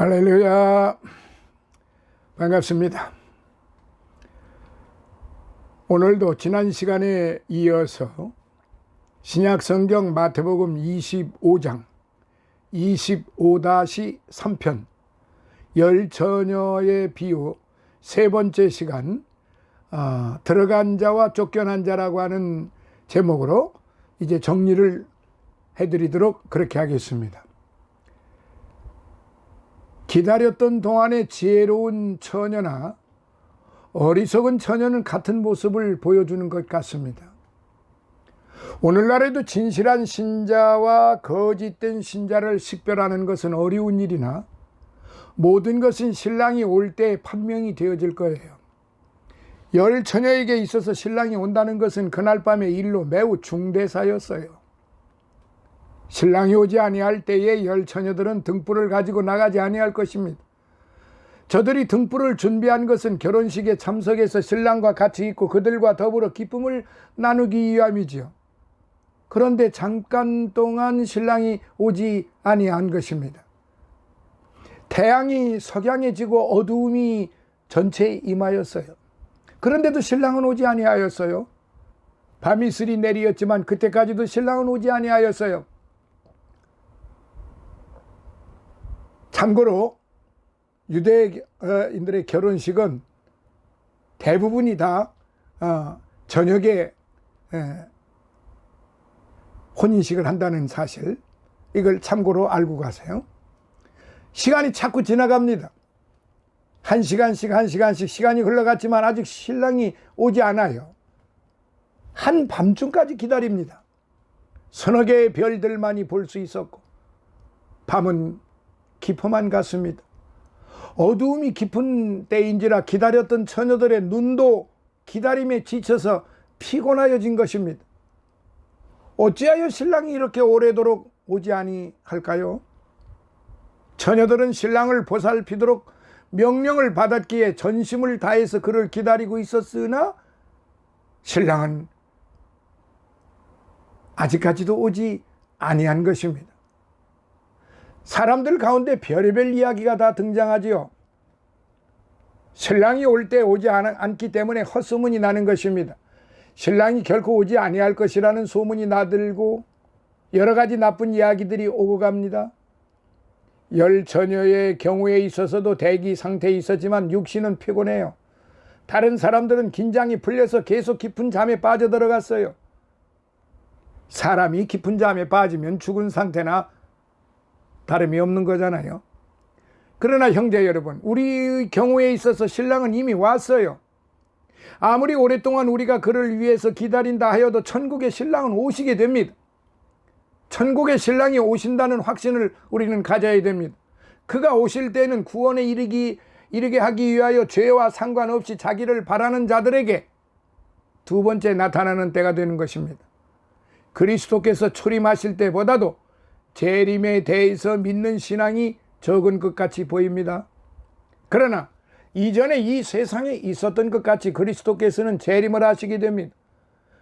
할렐루야. 반갑습니다. 오늘도 지난 시간에 이어서 신약성경 마태복음 25장 25-3편 열 처녀의 비유 세 번째 시간 들어간 자와 쫓겨난 자라고 하는 제목으로 이제 정리를 해드리도록 그렇게 하겠습니다. 기다렸던 동안에 지혜로운 처녀나 어리석은 처녀는 같은 모습을 보여주는 것 같습니다. 오늘날에도 진실한 신자와 거짓된 신자를 식별하는 것은 어려운 일이나 모든 것은 신랑이 올 때 판명이 되어질 거예요. 열 처녀에게 있어서 신랑이 온다는 것은 그날 밤의 일로 매우 중대사였어요. 신랑이 오지 아니할 때에 열 처녀들은 등불을 가지고 나가지 아니할 것입니다. 저들이 등불을 준비한 것은 결혼식에 참석해서 신랑과 같이 있고 그들과 더불어 기쁨을 나누기 위함이지요. 그런데 잠깐 동안 신랑이 오지 아니한 것입니다. 태양이 석양에 지고 어두움이 전체에 임하였어요. 그런데도 신랑은 오지 아니하였어요. 밤이슬이 내리었지만 그때까지도 신랑은 오지 아니하였어요. 참고로 유대인들의 결혼식은 대부분이 다 저녁에 혼인식을 한다는 사실, 이걸 참고로 알고 가세요. 시간이 자꾸 지나갑니다. 한 시간씩 시간이 흘러갔지만 아직 신랑이 오지 않아요. 한밤중까지 기다립니다. 서너 개의 별들만이 볼 수 있었고 밤은 깊어만 갔습니다. 어두움이 깊은 때인지라 기다렸던 처녀들의 눈도 기다림에 지쳐서 피곤하여진 것입니다. 어찌하여 신랑이 이렇게 오래도록 오지 아니할까요? 처녀들은 신랑을 보살피도록 명령을 받았기에 전심을 다해서 그를 기다리고 있었으나 신랑은 아직까지도 오지 아니한 것입니다. 사람들 가운데 별의별 이야기가 다 등장하지요. 신랑이 올 때 오지 않기 때문에 헛소문이 나는 것입니다. 신랑이 결코 오지 아니할 것이라는 소문이 나들고 여러 가지 나쁜 이야기들이 오고 갑니다. 열 처녀의 경우에 있어서도 대기 상태에 있었지만 육신은 피곤해요. 다른 사람들은 긴장이 풀려서 계속 깊은 잠에 빠져들어갔어요. 사람이 깊은 잠에 빠지면 죽은 상태나 다름이 없는 거잖아요. 그러나 형제 여러분, 우리 경우에 있어서 신랑은 이미 왔어요. 아무리 오랫동안 우리가 그를 위해서 기다린다 하여도 천국의 신랑은 오시게 됩니다. 천국의 신랑이 오신다는 확신을 우리는 가져야 됩니다. 그가 오실 때는 구원에 이르게 하기 위하여 죄와 상관없이 자기를 바라는 자들에게 두 번째 나타나는 때가 되는 것입니다. 그리스도께서 초림하실 때보다도 재림에 대해서 믿는 신앙이 적은 것 같이 보입니다. 그러나 이전에 이 세상에 있었던 것 같이 그리스도께서는 재림을 하시게 됩니다.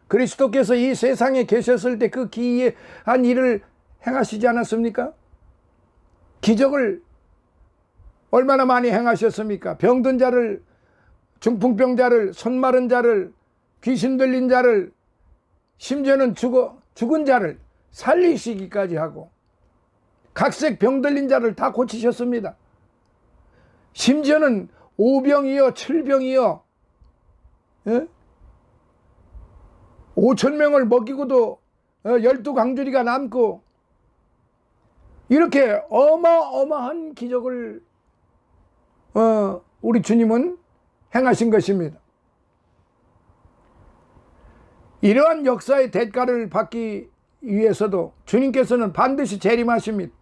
그리스도께서 이 세상에 계셨을 때 그 기이한 일을 행하시지 않았습니까? 기적을 얼마나 많이 행하셨습니까? 병든 자를, 중풍병자를, 손 마른 자를, 귀신 들린 자를, 심지어는 죽은 자를 살리시기까지 하고 각색 병 들린 자를 다 고치셨습니다. 심지어는 오병이어 7병이어 5,000명을 먹이고도 12강주리가 남고 이렇게 어마어마한 기적을 우리 주님은 행하신 것입니다. 이러한 역사의 대가를 받기 위해서도 주님께서는 반드시 재림하십니다.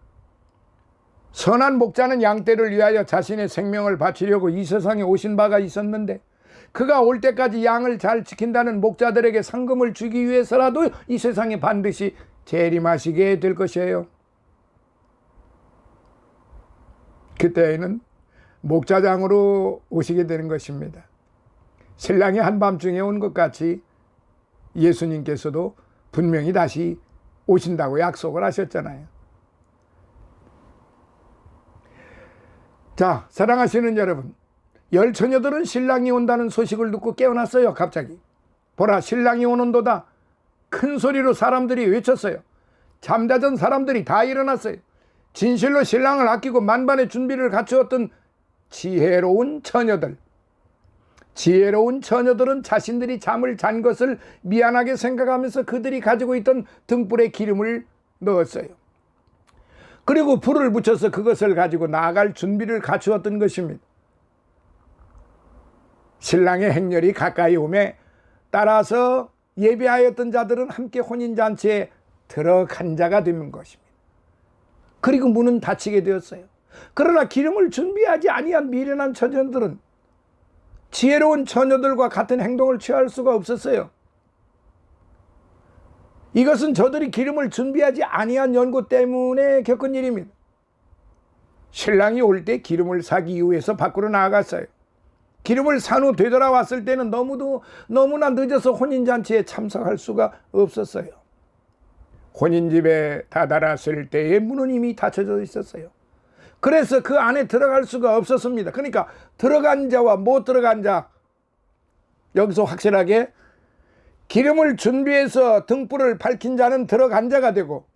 선한 목자는 양떼를 위하여 자신의 생명을 바치려고 이 세상에 오신 바가 있었는데 그가 올 때까지 양을 잘 지킨다는 목자들에게 상금을 주기 위해서라도 이 세상에 반드시 재림하시게 될 것이에요. 그때에는 목자장으로 오시게 되는 것입니다. 신랑이 한밤중에 온 것 같이 예수님께서도 분명히 다시 오신다고 약속을 하셨잖아요. 자, 사랑하시는 여러분, 열 처녀들은 신랑이 온다는 소식을 듣고 깨어났어요. 갑자기 보라, 신랑이 오는도다. 큰 소리로 사람들이 외쳤어요. 잠자던 사람들이 다 일어났어요. 진실로 신랑을 아끼고 만반의 준비를 갖추었던 지혜로운 처녀들은 자신들이 잠을 잔 것을 미안하게 생각하면서 그들이 가지고 있던 등불에 기름을 넣었어요. 그리고 불을 붙여서 그것을 가지고 나아갈 준비를 갖추었던 것입니다. 신랑의 행렬이 가까이 오매 따라서 예비하였던 자들은 함께 혼인잔치에 들어간 자가 되는 것입니다. 그리고 문은 닫히게 되었어요. 그러나 기름을 준비하지 아니한 미련한 처녀들은 지혜로운 처녀들과 같은 행동을 취할 수가 없었어요. 이것은 저들이 기름을 준비하지 아니한 연고 때문에 겪은 일입니다. 신랑이 올 때 기름을 사기 위해서 밖으로 나아갔어요. 기름을 산 후 되돌아왔을 때는 너무나 늦어서 혼인잔치에 참석할 수가 없었어요. 혼인집에 다다랐을 때의 문은 이미 닫혀져 있었어요. 그래서 그 안에 들어갈 수가 없었습니다. 그러니까 들어간 자와 못 들어간 자, 여기서 확실하게 기름을 준비해서 등불을 밝힌 자는 들어간 자가 되고,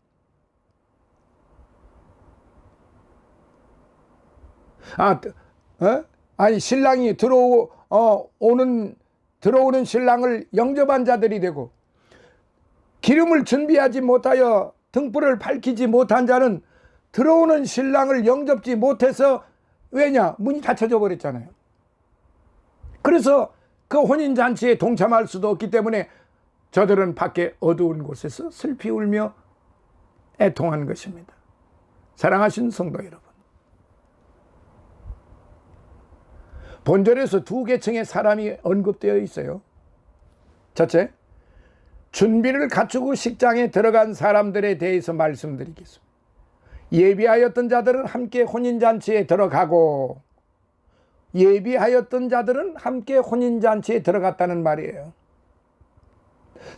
신랑이 들어오는 신랑을 영접한 자들이 되고, 기름을 준비하지 못하여 등불을 밝히지 못한 자는 들어오는 신랑을 영접지 못해서, 왜냐? 문이 닫혀져 버렸잖아요. 그래서 그 혼인잔치에 동참할 수도 없기 때문에 저들은 밖에 어두운 곳에서 슬피 울며 애통한 것입니다. 사랑하신 성도 여러분, 본절에서 두 계층의 사람이 언급되어 있어요. 첫째, 준비를 갖추고 식장에 들어간 사람들에 대해서 말씀드리겠습니다. 예비하였던 자들은 함께 혼인잔치에 들어가고, 예비하였던 자들은 함께 혼인잔치에 들어갔다는 말이에요.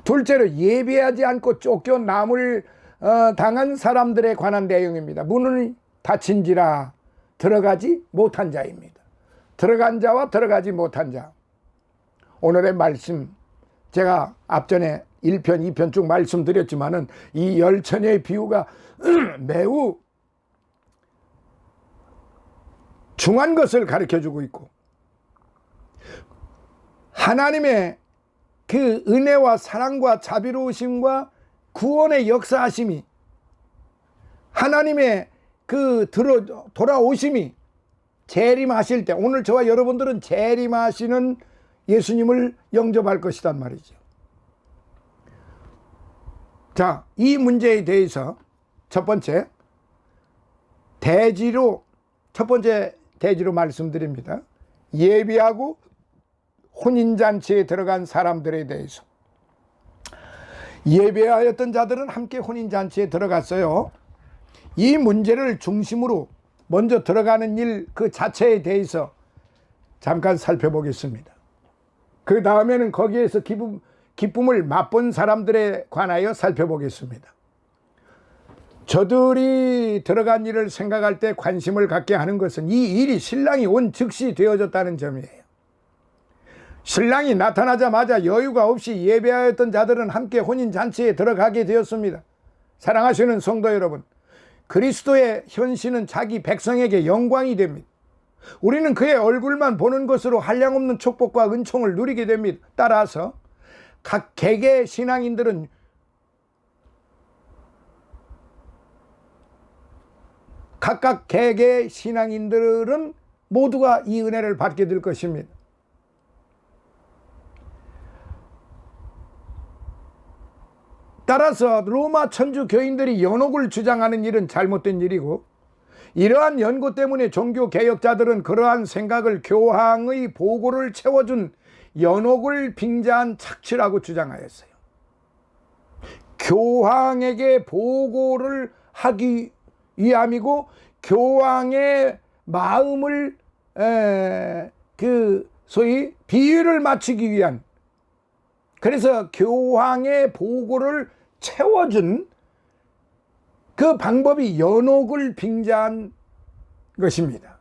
둘째로, 예비하지 않고 쫓겨남을 당한 사람들에 관한 내용입니다. 문을 닫힌지라 들어가지 못한 자입니다. 들어간 자와 들어가지 못한 자. 오늘의 말씀, 제가 앞전에 1편, 2편 쭉 말씀드렸지만은 이 열 처녀의 비유가 매우 중요한 것을 가르쳐주고 있고, 하나님의 그 은혜와 사랑과 자비로우심과 구원의 역사하심이, 하나님의 그 돌아오심이 재림하실 때, 오늘 저와 여러분들은 재림하시는 예수님을 영접할 것이란 말이죠. 자, 이 문제에 대해서 첫 번째 대지로 말씀드립니다. 예비하고 혼인잔치에 들어간 사람들에 대해서. 예배하였던 자들은 함께 혼인잔치에 들어갔어요. 이 문제를 중심으로 먼저 들어가는 일 그 자체에 대해서 잠깐 살펴보겠습니다. 그 다음에는 거기에서 기쁨을 맛본 사람들에 관하여 살펴보겠습니다. 저들이 들어간 일을 생각할 때 관심을 갖게 하는 것은 이 일이 신랑이 온 즉시 되어졌다는 점이에요. 신랑이 나타나자마자 여유가 없이 예배하였던 자들은 함께 혼인잔치에 들어가게 되었습니다. 사랑하시는 성도 여러분, 그리스도의 현신은 자기 백성에게 영광이 됩니다. 우리는 그의 얼굴만 보는 것으로 한량없는 축복과 은총을 누리게 됩니다. 따라서 각 개개 신앙인들은 각각 개개 신앙인들은 모두가 이 은혜를 받게 될 것입니다. 따라서 로마 천주 교인들이 연옥을 주장하는 일은 잘못된 일이고, 이러한 연고 때문에 종교 개혁자들은 그러한 생각을 교황의 보고를 채워준 연옥을 빙자한 착취라고 주장하였어요. 교황에게 보고를 하기 위함이고, 교황의 마음을 소위 비유를 맞추기 위한, 그래서 교황의 보고를 채워준 그 방법이 연옥을 빙자한 것입니다.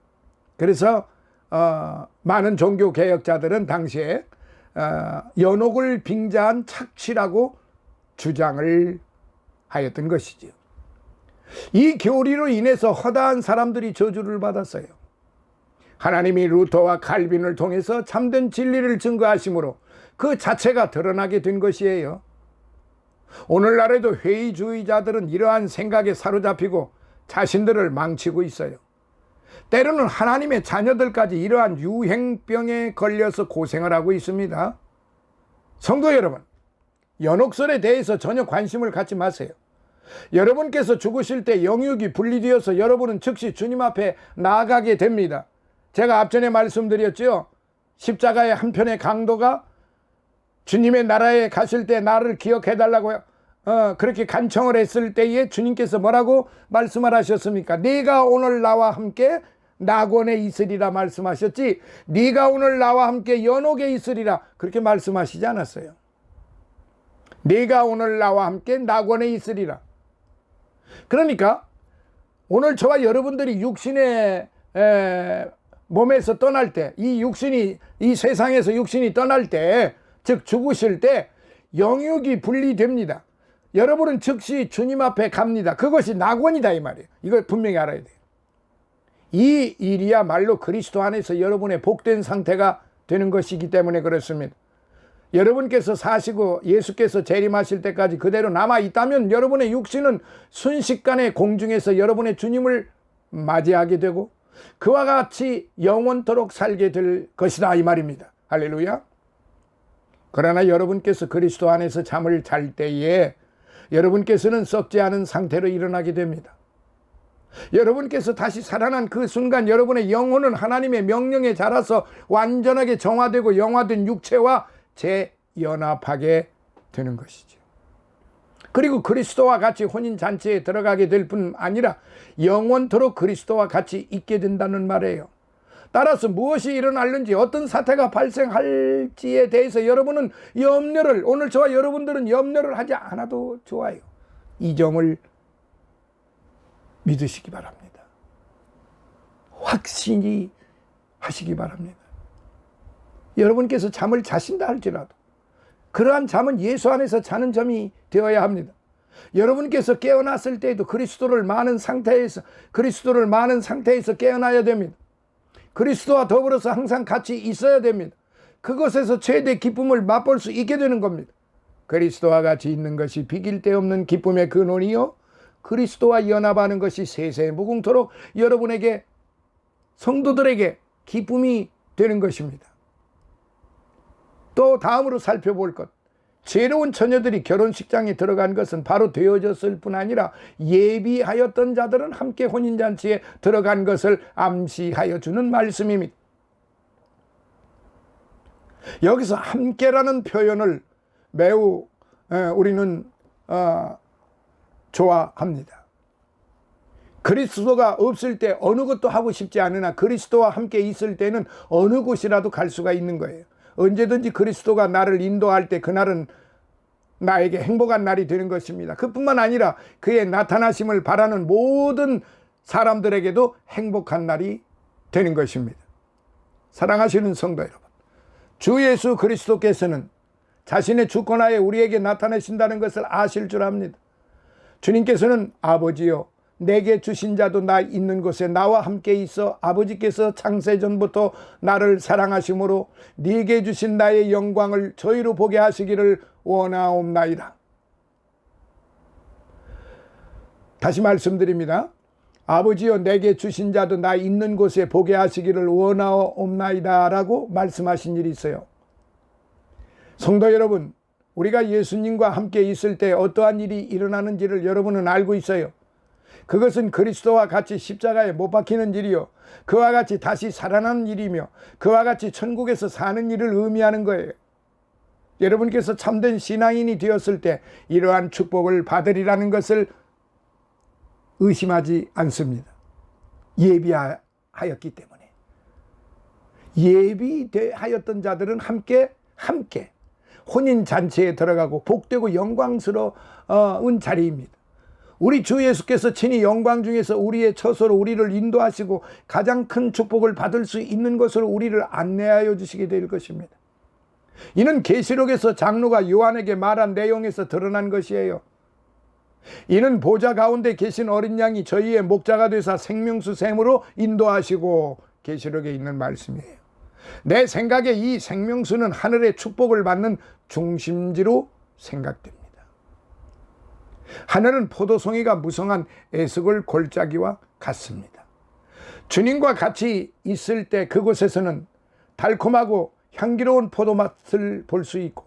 그래서 많은 종교 개혁자들은 당시에 연옥을 빙자한 착취라고 주장을 하였던 것이지요. 이 교리로 인해서 허다한 사람들이 저주를 받았어요. 하나님이 루터와 칼빈을 통해서 참된 진리를 증거하심으로 그 자체가 드러나게 된 것이에요. 오늘날에도 회의주의자들은 이러한 생각에 사로잡히고 자신들을 망치고 있어요. 때로는 하나님의 자녀들까지 이러한 유행병에 걸려서 고생을 하고 있습니다. 성도 여러분, 연옥설에 대해서 전혀 관심을 갖지 마세요. 여러분께서 죽으실 때 영육이 분리되어서 여러분은 즉시 주님 앞에 나아가게 됩니다. 제가 앞전에 말씀드렸죠. 십자가의 한편의 강도가 주님의 나라에 가실 때 나를 기억해달라고 그렇게 간청을 했을 때에 주님께서 뭐라고 말씀을 하셨습니까? 네가 오늘 나와 함께 낙원에 있으리라 말씀하셨지, 네가 오늘 나와 함께 연옥에 있으리라 그렇게 말씀하시지 않았어요. 네가 오늘 나와 함께 낙원에 있으리라. 그러니까 오늘 저와 여러분들이 육신의 몸에서 떠날 때, 이 육신이, 이 세상에서 육신이 떠날 때, 즉 죽으실 때 영육이 분리됩니다. 여러분은 즉시 주님 앞에 갑니다. 그것이 낙원이다 이 말이에요. 이걸 분명히 알아야 돼요. 이 일이야말로 그리스도 안에서 여러분의 복된 상태가 되는 것이기 때문에 그렇습니다. 여러분께서 사시고 예수께서 재림하실 때까지 그대로 남아있다면 여러분의 육신은 순식간에 공중에서 여러분의 주님을 맞이하게 되고 그와 같이 영원토록 살게 될 것이다 이 말입니다. 할렐루야. 그러나 여러분께서 그리스도 안에서 잠을 잘 때에 여러분께서는 썩지 않은 상태로 일어나게 됩니다. 여러분께서 다시 살아난 그 순간 여러분의 영혼은 하나님의 명령에 자라서 완전하게 정화되고 영화된 육체와 재연합하게 되는 것이죠. 그리고 그리스도와 같이 혼인잔치에 들어가게 될 뿐 아니라 영원토록 그리스도와 같이 있게 된다는 말이에요. 따라서 무엇이 일어날는지 어떤 사태가 발생할지에 대해서 여러분은 오늘 저와 여러분들은 염려를 하지 않아도 좋아요. 이 점을 믿으시기 바랍니다. 확신히 하시기 바랍니다. 여러분께서 잠을 자신다 할지라도 그러한 잠은 예수 안에서 자는 잠이 되어야 합니다. 여러분께서 깨어났을 때에도 그리스도를 많은 상태에서 깨어나야 됩니다. 그리스도와 더불어서 항상 같이 있어야 됩니다. 그것에서 최대 기쁨을 맛볼 수 있게 되는 겁니다. 그리스도와 같이 있는 것이 비길 데 없는 기쁨의 근원이요 그리스도와 연합하는 것이 세세 무궁토록 여러분에게 성도들에게 기쁨이 되는 것입니다. 또 다음으로 살펴볼 것, 죄로운 처녀들이 결혼식장에 들어간 것은 바로 되어졌을 뿐 아니라 예비하였던 자들은 함께 혼인잔치에 들어간 것을 암시하여 주는 말씀입니다. 여기서 함께라는 표현을 매우 우리는 좋아합니다. 그리스도가 없을 때 어느 것도 하고 싶지 않으나 그리스도와 함께 있을 때는 어느 곳이라도 갈 수가 있는 거예요. 언제든지 그리스도가 나를 인도할 때 그날은 나에게 행복한 날이 되는 것입니다. 그뿐만 아니라 그의 나타나심을 바라는 모든 사람들에게도 행복한 날이 되는 것입니다. 사랑하시는 성도 여러분, 주 예수 그리스도께서는 자신의 주권하에 우리에게 나타내신다는 것을 아실 줄 압니다. 주님께서는 아버지여 내게 주신 자도 나 있는 곳에 나와 함께 있어 아버지께서 창세전부터 나를 사랑하심으로 네게 주신 나의 영광을 저희로 보게 하시기를 원하옵나이다. 다시 말씀드립니다. 아버지여 내게 주신 자도 나 있는 곳에 보게 하시기를 원하옵나이다 라고 말씀하신 일이 있어요. 성도 여러분, 우리가 예수님과 함께 있을 때 어떠한 일이 일어나는지를 여러분은 알고 있어요. 그것은 그리스도와 같이 십자가에 못 박히는 일이요 그와 같이 다시 살아나는 일이며 그와 같이 천국에서 사는 일을 의미하는 거예요. 여러분께서 참된 신앙인이 되었을 때 이러한 축복을 받으리라는 것을 의심하지 않습니다. 예비하였기 때문에. 예비하였던 자들은 함께 혼인잔치에 들어가고 복되고 영광스러운 자리입니다. 우리 주 예수께서 친히 영광 중에서 우리의 처소로 우리를 인도하시고 가장 큰 축복을 받을 수 있는 것으로 우리를 안내하여 주시게 될 것입니다. 이는 계시록에서 장로가 요한에게 말한 내용에서 드러난 것이에요. 이는 보좌 가운데 계신 어린 양이 저희의 목자가 되사 생명수 샘으로 인도하시고, 계시록에 있는 말씀이에요. 내 생각에 이 생명수는 하늘의 축복을 받는 중심지로 생각됩니다. 하늘은 포도송이가 무성한 에스골 골짜기와 같습니다. 주님과 같이 있을 때 그곳에서는 달콤하고 향기로운 포도맛을 볼 수 있고,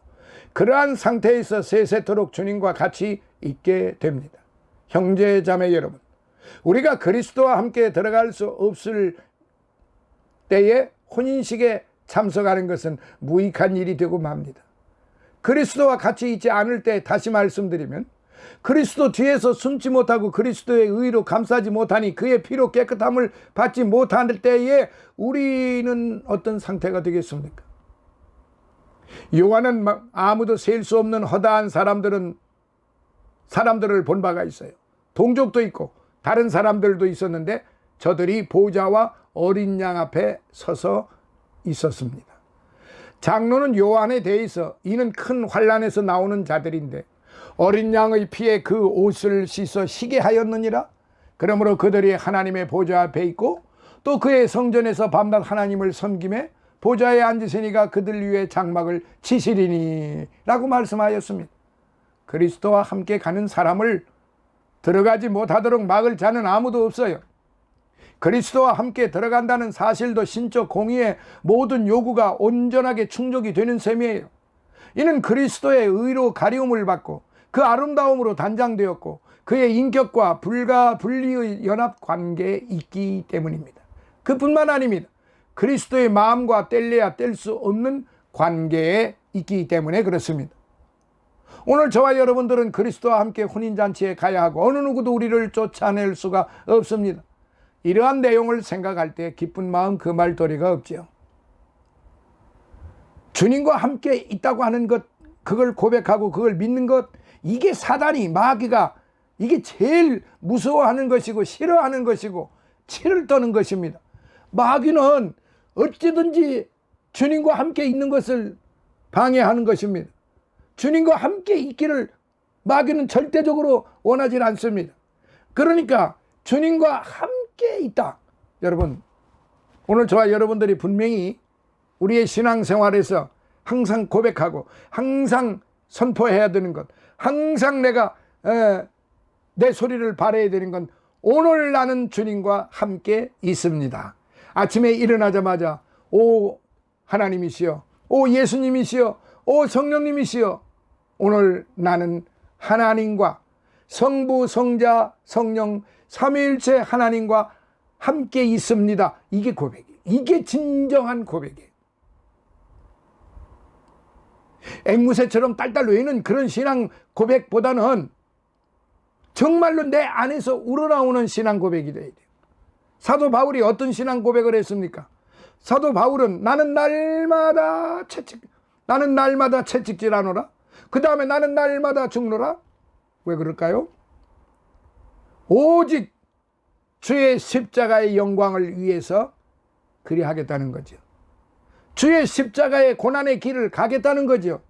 그러한 상태에서 세세토록 주님과 같이 있게 됩니다. 형제 자매 여러분, 우리가 그리스도와 함께 들어갈 수 없을 때에 혼인식에 참석하는 것은 무익한 일이 되고 맙니다. 그리스도와 같이 있지 않을 때, 다시 말씀드리면 그리스도 뒤에서 숨지 못하고 그리스도의 의로 감싸지 못하니 그의 피로 깨끗함을 받지 못할 때에 우리는 어떤 상태가 되겠습니까? 요한은 아무도 셀 수 없는 허다한 사람들을 본 바가 있어요. 동족도 있고 다른 사람들도 있었는데 저들이 보좌와 어린 양 앞에 서서 있었습니다. 장로는 요한에 대해서 이는 큰 환난에서 나오는 자들인데 어린 양의 피에 그 옷을 씻어 시게 하였느니라. 그러므로 그들이 하나님의 보좌 앞에 있고 또 그의 성전에서 밤낮 하나님을 섬김에 보좌에 앉으시니가 그들 위에 장막을 치시리니 라고 말씀하였습니다. 그리스도와 함께 가는 사람을 들어가지 못하도록 막을 자는 아무도 없어요. 그리스도와 함께 들어간다는 사실도 신적 공의의 모든 요구가 온전하게 충족이 되는 셈이에요. 이는 그리스도의 의로 가리움을 받고 그 아름다움으로 단장되었고 그의 인격과 불가분리의 연합 관계에 있기 때문입니다. 그뿐만 아닙니다. 그리스도의 마음과 뗄래야 뗄 수 없는 관계에 있기 때문에 그렇습니다. 오늘 저와 여러분들은 그리스도와 함께 혼인잔치에 가야 하고 어느 누구도 우리를 쫓아낼 수가 없습니다. 이러한 내용을 생각할 때 기쁜 마음 그 말 도리가 없지요. 주님과 함께 있다고 하는 것, 그걸 고백하고 그걸 믿는 것, 이게 사단이, 마귀가 이게 제일 무서워하는 것이고 싫어하는 것이고 치를 떠는 것입니다. 마귀는 어찌든지 주님과 함께 있는 것을 방해하는 것입니다. 주님과 함께 있기를 마귀는 절대적으로 원하지 않습니다. 그러니까 주님과 함께 있다. 여러분, 오늘 저와 여러분들이 분명히 우리의 신앙생활에서 항상 고백하고 항상 선포해야 되는 것, 항상 내가 내 소리를 발해야 되는 건 오늘 나는 주님과 함께 있습니다. 아침에 일어나자마자 오 하나님이시여, 오 예수님이시여, 오 성령님이시여, 오늘 나는 하나님과 성부, 성자, 성령 삼위일체 하나님과 함께 있습니다. 이게 고백이에요. 이게 진정한 고백이에요. 앵무새처럼 딸딸 외는 그런 신앙 고백보다는 정말로 내 안에서 우러나오는 신앙 고백이 돼야 돼요. 사도 바울이 어떤 신앙 고백을 했습니까? 사도 바울은 나는 날마다 채찍질하노라. 그 다음에 나는 날마다 죽노라. 왜 그럴까요? 오직 주의 십자가의 영광을 위해서 그리하겠다는 거죠. 주의 십자가의 고난의 길을 가겠다는 거죠.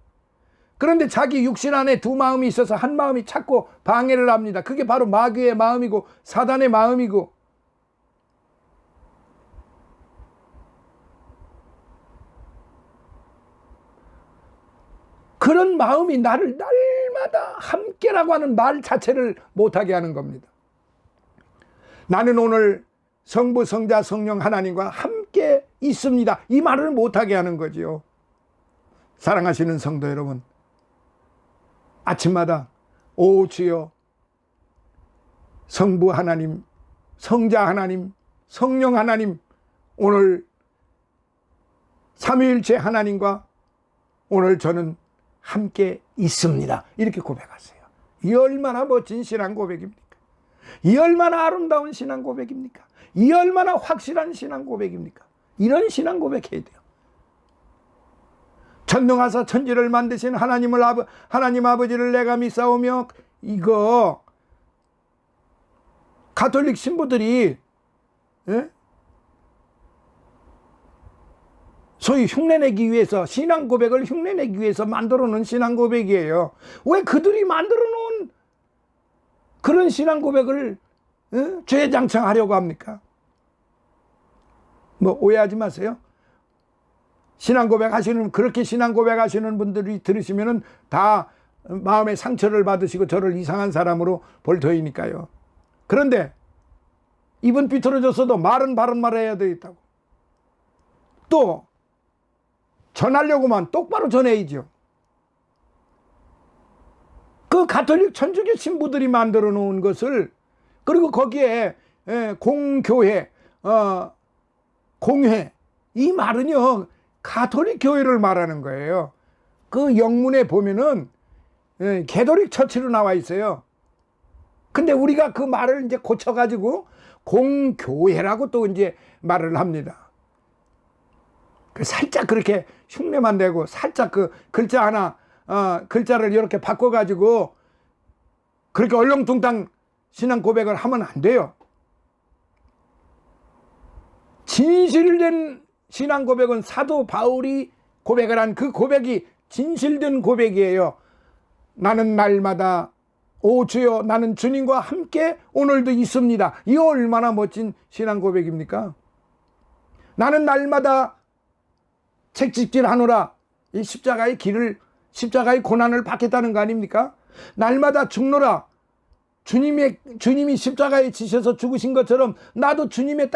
그런데 자기 육신 안에 두 마음이 있어서 한 마음이 자꾸 방해를 합니다. 그게 바로 마귀의 마음이고 사단의 마음이고, 그런 마음이 나를 날마다 함께라고 하는 말 자체를 못하게 하는 겁니다. 나는 오늘 성부, 성자, 성령 하나님과 함께 있습니다. 이 말을 못하게 하는 거지요. 사랑하시는 성도 여러분, 아침마다 오 주여, 성부 하나님, 성자 하나님, 성령 하나님, 오늘 삼위일체 하나님과 오늘 저는 함께 있습니다. 이렇게 고백하세요. 이 얼마나 멋진 신앙 고백입니까? 이 얼마나 아름다운 신앙 고백입니까? 이 얼마나 확실한 신앙 고백입니까? 이런 신앙 고백해야 돼요. 전능하사 천지를 만드신 하나님 아버지를 내가 믿사오며, 이거 가톨릭 신부들이 예? 소위 흉내내기 위해서, 신앙 고백을 흉내내기 위해서 만들어 놓은 신앙 고백이에요. 왜 그들이 만들어 놓은 그런 신앙 고백을 주야장창하려고 합니까? 뭐 오해하지 마세요. 신앙 고백하시는, 그렇게 신앙 고백하시는 분들이 들으시면은 다 마음의 상처를 받으시고 저를 이상한 사람으로 볼 터이니까요. 그런데 입은 삐뚤어졌어도 말은 바른 말을 해야 되겠다고. 또 전하려고만 똑바로 전해야죠. 그 가톨릭 천주교 신부들이 만들어 놓은 것을, 그리고 거기에 공교회, 공회, 이 말은요 가톨릭 교회를 말하는 거예요. 그 영문에 보면은 개도릭 처치로 나와 있어요. 근데 우리가 그 말을 이제 고쳐가지고 공교회라고 또 이제 말을 합니다. 살짝 그렇게 흉내만 내고 살짝 그 글자 하나, 글자를 이렇게 바꿔가지고 그렇게 얼렁뚱땅 신앙 고백을 하면 안 돼요. 진실된 신앙 고백은 사도 바울이 고백을 한 그 고백이 진실된 고백이에요. 나는 날마다 오 주여 나는 주님과 함께 오늘도 있습니다. 이 얼마나 멋진 신앙 고백입니까? 나는 날마다 책찍질하노라. 이 십자가의 길을, 십자가의 고난을 받겠다는 거 아닙니까? 날마다 죽노라. 주님이 십자가에 지셔서 죽으신 것처럼 나도 주님의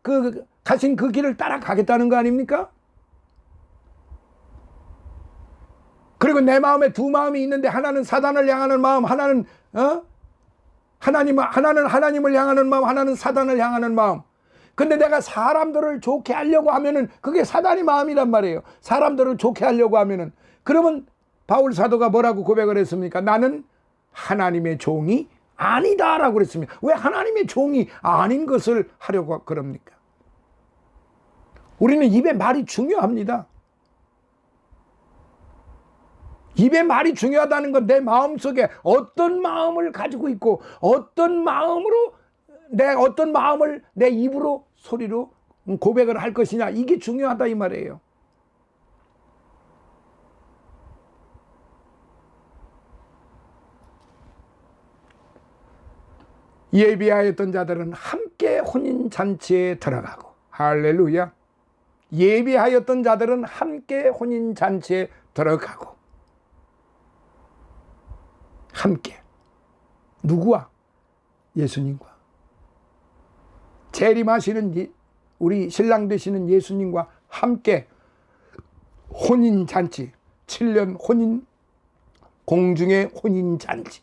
그 가신 그 길을 따라가겠다는 거 아닙니까? 그리고 내 마음에 두 마음이 있는데 하나는 사단을 향하는 마음, 하나는 하나님을 향하는 마음, 하나는 사단을 향하는 마음. 근데 내가 사람들을 좋게 하려고 하면은 그게 사단의 마음이란 말이에요. 사람들을 좋게 하려고 하면은. 그러면 바울 사도가 뭐라고 고백을 했습니까? 나는 하나님의 종이 아니다라고 그랬습니다. 왜 하나님의 종이 아닌 것을 하려고 그럽니까? 우리는 입의 말이 중요합니다. 입의 말이 중요하다는 건 내 마음속에 어떤 마음을 가지고 있고 어떤 마음을 내 입으로 소리로 고백을 할 것이냐, 이게 중요하다 이 말이에요. 예비하였던 자들은 함께 혼인잔치에 들어가고, 할렐루야. 예비하였던 자들은 함께 혼인잔치에 들어가고, 함께 누구와? 예수님과, 재림하시는 우리 신랑 되시는 예수님과 함께 혼인잔치, 7년 혼인, 공중의 혼인잔치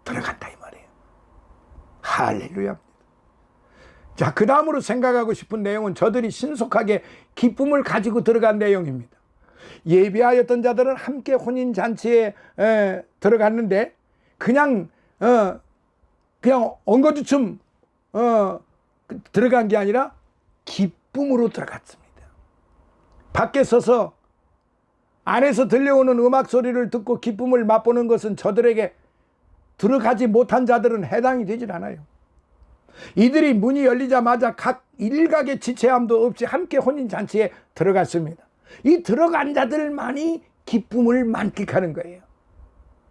들어간다 이 말이에요. 할렐루야. 자, 그 다음으로 생각하고 싶은 내용은 저들이 신속하게 기쁨을 가지고 들어간 내용입니다. 예비하였던 자들은 함께 혼인잔치에 들어갔는데 그냥 엉거주춤 들어간 게 아니라 기쁨으로 들어갔습니다. 밖에 서서 안에서 들려오는 음악 소리를 듣고 기쁨을 맛보는 것은 저들에게 들어가지 못한 자들은 해당이 되질 않아요. 이들이 문이 열리자마자 각 일각의 지체함도 없이 함께 혼인잔치에 들어갔습니다. 이 들어간 자들만이 기쁨을 만끽하는 거예요.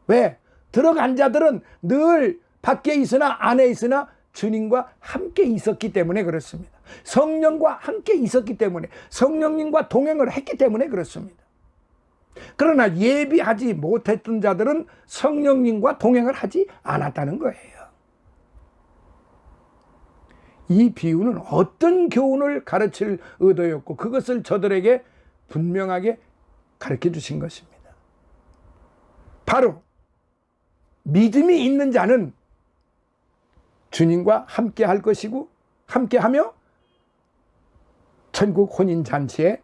왜? 들어간 자들은 늘 밖에 있으나 안에 있으나 주님과 함께 있었기 때문에 그렇습니다. 성령과 함께 있었기 때문에, 성령님과 동행을 했기 때문에 그렇습니다. 그러나 예비하지 못했던 자들은 성령님과 동행을 하지 않았다는 거예요. 이 비유는 어떤 교훈을 가르칠 의도였고 그것을 저들에게 분명하게 가르쳐 주신 것입니다. 바로 믿음이 있는 자는 주님과 함께 할 것이고 함께하며 천국 혼인잔치에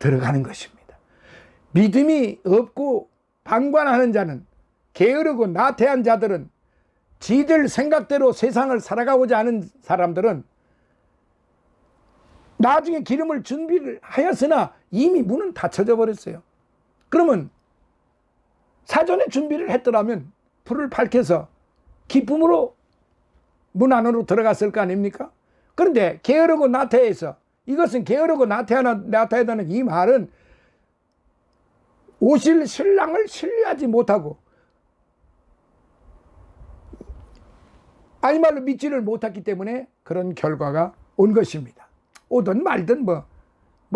들어가는 것입니다. 믿음이 없고 방관하는 자는, 게으르고 나태한 자들은, 지들 생각대로 세상을 살아가고자 하는 사람들은 나중에 기름을 준비를 하였으나 이미 문은 닫혀져 버렸어요. 그러면 사전에 준비를 했더라면 불을 밝혀서 기쁨으로 문 안으로 들어갔을 거 아닙니까? 그런데 게으르고 나태해서, 이것은 게으르고 나태하다는 이 말은 오실 신랑을 신뢰하지 못하고 아니 말로 믿지를 못했기 때문에 그런 결과가 온 것입니다. 오든 말든 뭐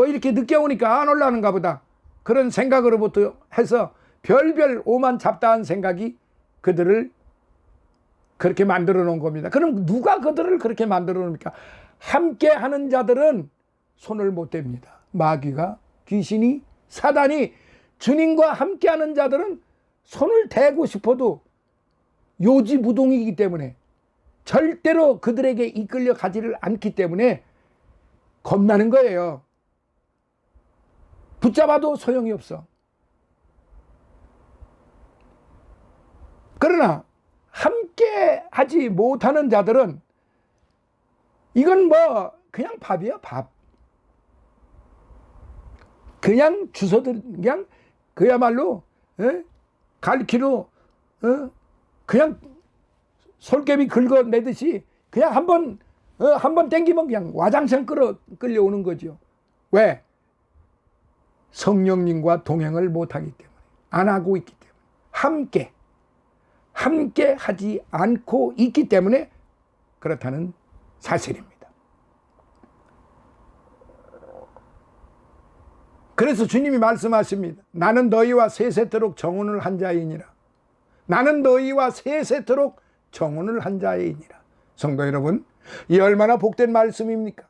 이렇게 늦게 오니까 안 올라오는가 보다, 그런 생각으로부터 해서 별별 오만 잡다한 생각이 그들을 그렇게 만들어 놓은 겁니다. 그럼 누가 그들을 그렇게 만들어 놓습니까? 함께 하는 자들은 손을 못 댑니다. 마귀가, 귀신이, 사단이. 주님과 함께 하는 자들은 손을 대고 싶어도 요지부동이기 때문에, 절대로 그들에게 이끌려 가지를 않기 때문에 겁나는 거예요. 붙잡아도 소용이 없어. 그러나 함께 하지 못하는 자들은 이건 그냥 밥이야, 밥. 그냥 주워들, 그냥 그야말로 갈퀴로 그냥 솔개비 긁어내듯이 그냥 한번 땡기면 그냥 와장창 끌려오는 거죠. 왜? 성령님과 동행을 못하기 때문에, 안 하고 있기 때문에, 함께 하지 않고 있기 때문에 그렇다는 사실입니다. 그래서 주님이 말씀하십니다. 나는 너희와 세세토록 정언을 한 자이니라. 나는 너희와 세세토록 정언을 한 자이니라. 성도 여러분, 이 얼마나 복된 말씀입니까?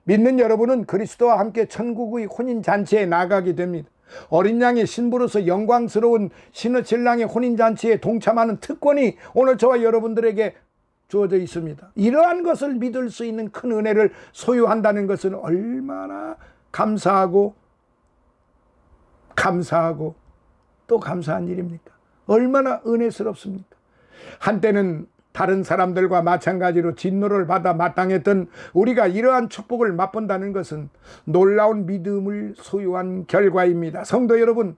믿는 여러분은 그리스도와 함께 천국의 혼인잔치에 나가게 됩니다. 어린 양의 신부로서 영광스러운 신랑의 혼인잔치에 동참하는 특권이 오늘 저와 여러분들에게 주어져 있습니다. 이러한 것을 믿을 수 있는 큰 은혜를 소유한다는 것은 얼마나 감사하고 또 감사한 일입니까? 얼마나 은혜스럽습니까? 한때는 다른 사람들과 마찬가지로 진노를 받아 마땅했던 우리가 이러한 축복을 맛본다는 것은 놀라운 믿음을 소유한 결과입니다. 성도 여러분,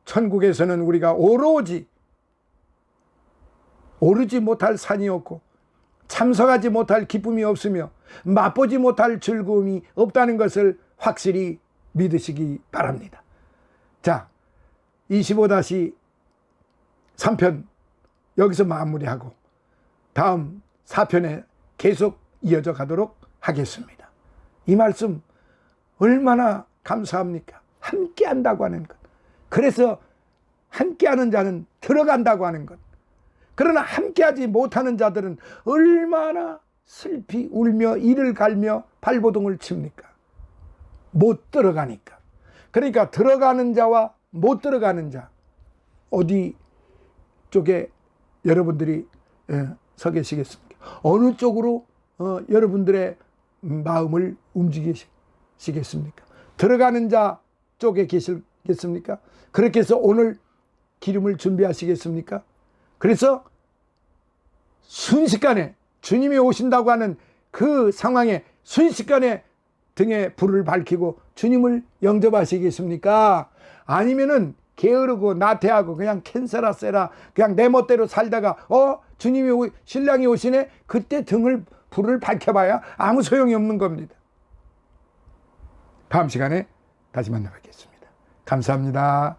천국에서는 우리가 오르지 못할 산이 없고 참석하지 못할 기쁨이 없으며 맛보지 못할 즐거움이 없다는 것을 확실히 믿으시기 바랍니다. 자, 25-3편 여기서 마무리하고 다음 4편에 계속 이어져 가도록 하겠습니다. 이 말씀 얼마나 감사합니까? 함께 한다고 하는 것. 그래서 함께 하는 자는 들어간다고 하는 것. 그러나 함께 하지 못하는 자들은 얼마나 슬피 울며 이를 갈며 발버둥을 칩니까? 못 들어가니까. 그러니까 들어가는 자와 못 들어가는 자, 어디 쪽에 여러분들이 서 계시겠습니까? 어느 쪽으로 여러분들의 마음을 움직이시겠습니까? 들어가는 자 쪽에 계시겠습니까? 그렇게 해서 오늘 기름을 준비하시겠습니까? 그래서 순식간에 주님이 오신다고 하는 그 상황에 순식간에 등에 불을 밝히고 주님을 영접하시겠습니까? 아니면은 게으르고 나태하고 그냥 캔세라 세라 그냥 내 멋대로 살다가 신랑이 오시네, 그때 불을 밝혀봐야 아무 소용이 없는 겁니다. 다음 시간에 다시 만나 뵙겠습니다. 감사합니다.